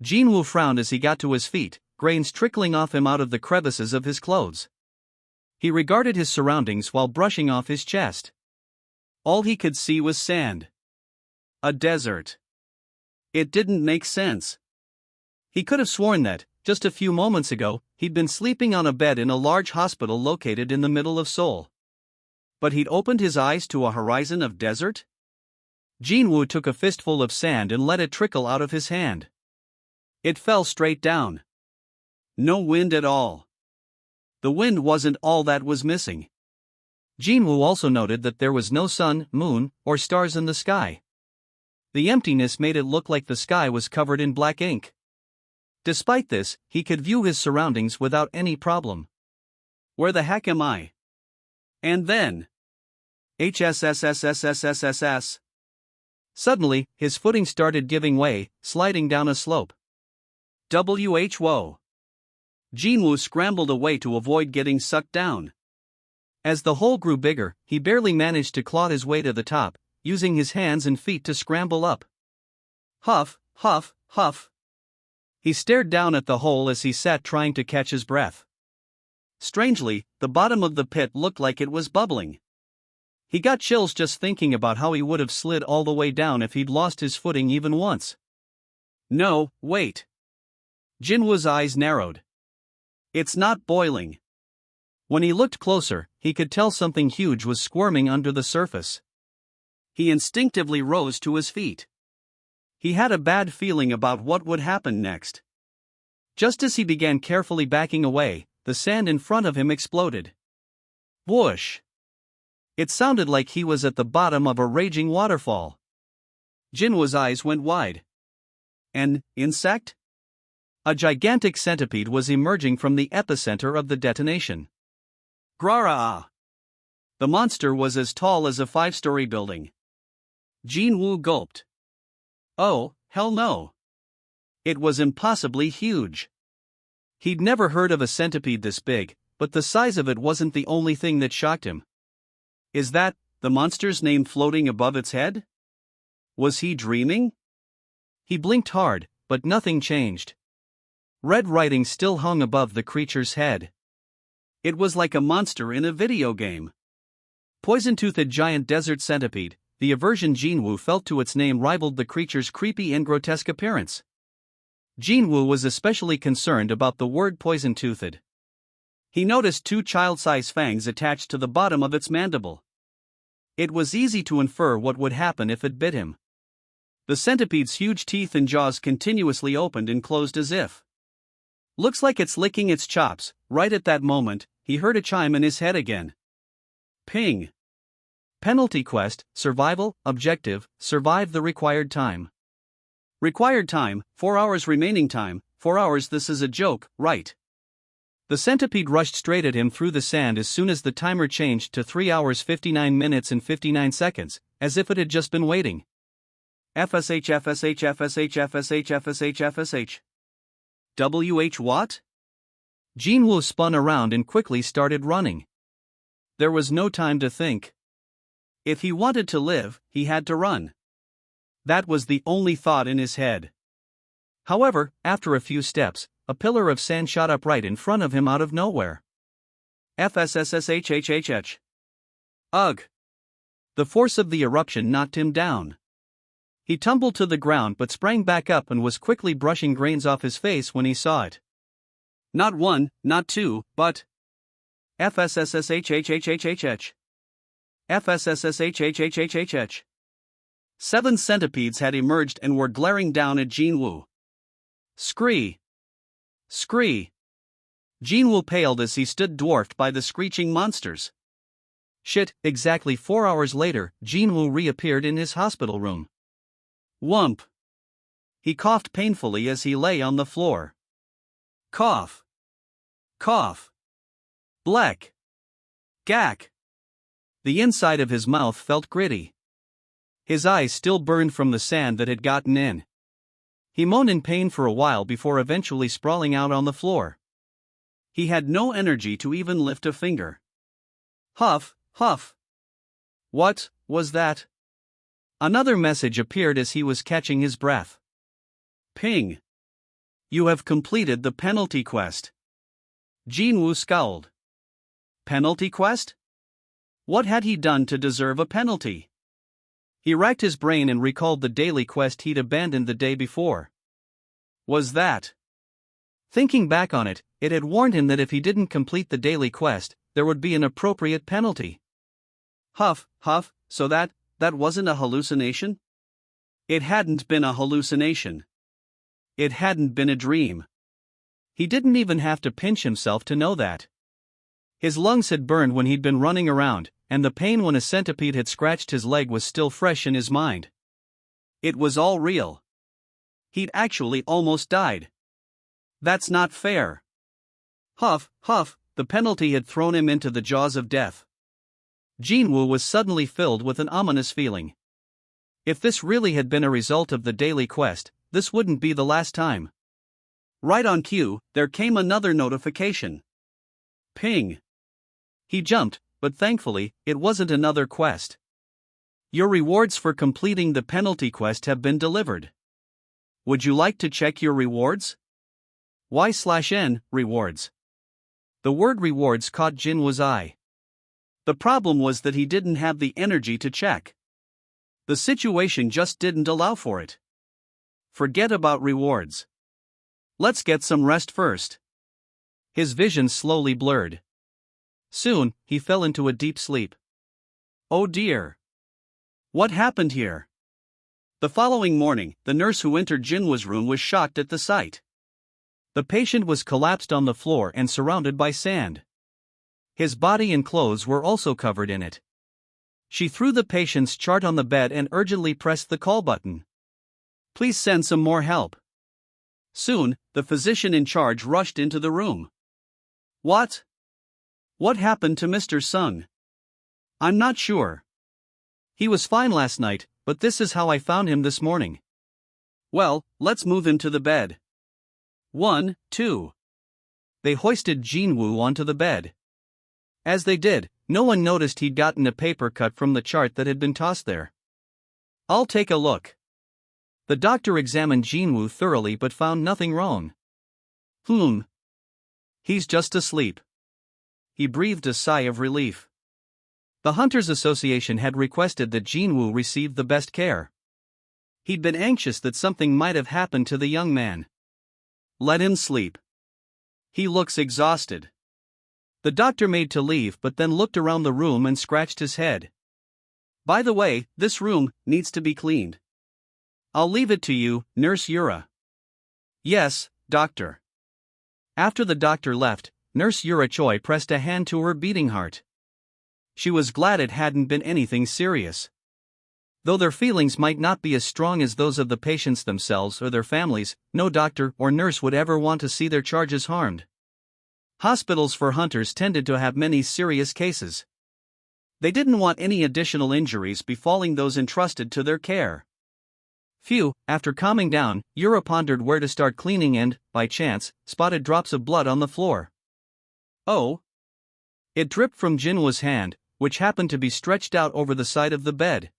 Jin-Woo frowned as he got to his feet, grains trickling off him out of the crevices of his clothes. He regarded his surroundings while brushing off his chest. All he could see was sand. A desert. It didn't make sense. He could have sworn that, just a few moments ago, he'd been sleeping on a bed in a large hospital located in the middle of Seoul. But he'd opened his eyes to a horizon of desert? Jin-Woo took a fistful of sand and let it trickle out of his hand. It fell straight down. No wind at all. The wind wasn't all that was missing. Jin-Woo also noted that there was no sun, moon, or stars in the sky. The emptiness made it look like the sky was covered in black ink. Despite this, he could view his surroundings without any problem. Where the heck am I? And then. HSSSSSSSS. Suddenly, his footing started giving way, sliding down a slope. Whoa. Jin-Woo scrambled away to avoid getting sucked down. As the hole grew bigger, he barely managed to claw his way to the top, using his hands and feet to scramble up. Huff, huff, huff. He stared down at the hole as he sat trying to catch his breath. Strangely, the bottom of the pit looked like it was bubbling. He got chills just thinking about how he would have slid all the way down if he'd lost his footing even once. No, wait. Jin-Woo's eyes narrowed. It's not boiling. When he looked closer, he could tell something huge was squirming under the surface. He instinctively rose to his feet. He had a bad feeling about what would happen next. Just as he began carefully backing away, the sand in front of him exploded. Whoosh! It sounded like he was at the bottom of a raging waterfall. Jin-Woo's eyes went wide. An insect? A gigantic centipede was emerging from the epicenter of the detonation. Grara! The monster was as tall as a 5-story building. Jin-Woo gulped. Oh, hell no. It was impossibly huge. He'd never heard of a centipede this big, but the size of it wasn't the only thing that shocked him. Is that the monster's name floating above its head? Was he dreaming? He blinked hard, but nothing changed. Red writing still hung above the creature's head. It was like a monster in a video game. Poison-toothed giant desert centipede, the aversion Jin-Woo felt to its name rivaled the creature's creepy and grotesque appearance. Jin-Woo was especially concerned about the word poison-toothed. He noticed 2 child-size fangs attached to the bottom of its mandible. It was easy to infer what would happen if it bit him. The centipede's huge teeth and jaws continuously opened and closed as if Looks like it's licking its chops. Right at that moment, he heard a chime in his head again. Ping. Penalty quest, survival, objective, survive the required time. Required time, 4 hours remaining time, 4 hours. This is a joke, right? The centipede rushed straight at him through the sand as soon as the timer changed to 3 hours 59 minutes and 59 seconds, as if it had just been waiting. FSH FSH FSH FSH FSH FSH. WH what? Jin-Woo spun around and quickly started running. There was no time to think. If he wanted to live, he had to run. That was the only thought in his head. However, after a few steps, a pillar of sand shot up right in front of him out of nowhere. FSSSHHHH. Ugh! The force of the eruption knocked him down. He tumbled to the ground but sprang back up and was quickly brushing grains off his face when he saw it. Not one, not two, but FSSSHHHHH. FSSSHHHHH. 7 centipedes had emerged and were glaring down at Jin-Woo. Scree! Scree! Jin-Woo paled as he stood dwarfed by the screeching monsters. Shit, exactly 4 hours later, Jin-Woo reappeared in his hospital room. Whump! He coughed painfully as he lay on the floor. Cough! Cough! Black! Gack! The inside of his mouth felt gritty. His eyes still burned from the sand that had gotten in. He moaned in pain for a while before eventually sprawling out on the floor. He had no energy to even lift a finger. Huff, huff. What was that? Another message appeared as he was catching his breath. Ping. You have completed the penalty quest. Jin-Woo scowled. Penalty quest? What had he done to deserve a penalty? He racked his brain and recalled the daily quest he'd abandoned the day before. Was that? Thinking back on it, it had warned him that if he didn't complete the daily quest, there would be an appropriate penalty. Huff, huff, so that wasn't a hallucination? It hadn't been a hallucination. It hadn't been a dream. He didn't even have to pinch himself to know that. His lungs had burned when he'd been running around, and the pain when a centipede had scratched his leg was still fresh in his mind. It was all real. He'd actually almost died. That's not fair. Huff, huff, the penalty had thrown him into the jaws of death. Jin-Woo was suddenly filled with an ominous feeling. If this really had been a result of the daily quest, this wouldn't be the last time. Right on cue, there came another notification. Ping. He jumped, but thankfully, it wasn't another quest. Your rewards for completing the penalty quest have been delivered. Would you like to check your rewards? Y/N, rewards. The word rewards caught Jin-Woo's eye. The problem was that he didn't have the energy to check. The situation just didn't allow for it. Forget about rewards. Let's get some rest first. His vision slowly blurred. Soon, he fell into a deep sleep. Oh dear. What happened here? The following morning, the nurse who entered Jin-Woo's room was shocked at the sight. The patient was collapsed on the floor and surrounded by sand. His body and clothes were also covered in it. She threw the patient's chart on the bed and urgently pressed the call button. Please send some more help. Soon, the physician in charge rushed into the room. What? What happened to Mr. Sung? I'm not sure. He was fine last night, but this is how I found him this morning. Well, let's move him to the bed. 1, 2. They hoisted Jin-Woo onto the bed. As they did, no one noticed he'd gotten a paper cut from the chart that had been tossed there. I'll take a look. The doctor examined Jin-Woo thoroughly but found nothing wrong. He's just asleep. He breathed a sigh of relief. The Hunters Association had requested that Jin-Woo receive the best care. He'd been anxious that something might have happened to the young man. Let him sleep. He looks exhausted. The doctor made to leave but then looked around the room and scratched his head. By the way, this room needs to be cleaned. I'll leave it to you, Nurse Yura. Yes, doctor. After the doctor left, Nurse Yura Choi pressed a hand to her beating heart. She was glad it hadn't been anything serious. Though their feelings might not be as strong as those of the patients themselves or their families, no doctor or nurse would ever want to see their charges harmed. Hospitals for hunters tended to have many serious cases. They didn't want any additional injuries befalling those entrusted to their care. Phew, after calming down, Yura pondered where to start cleaning and, by chance, spotted drops of blood on the floor. Oh! It dripped from Jinwoo's hand, which happened to be stretched out over the side of the bed.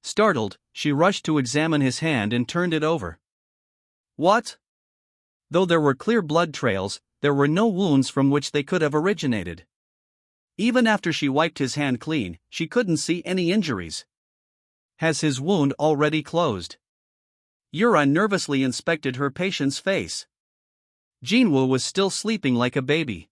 Startled, she rushed to examine his hand and turned it over. What? Though there were clear blood trails, there were no wounds from which they could have originated. Even after she wiped his hand clean, she couldn't see any injuries. Has his wound already closed? Yura nervously inspected her patient's face. Jinwoo was still sleeping like a baby.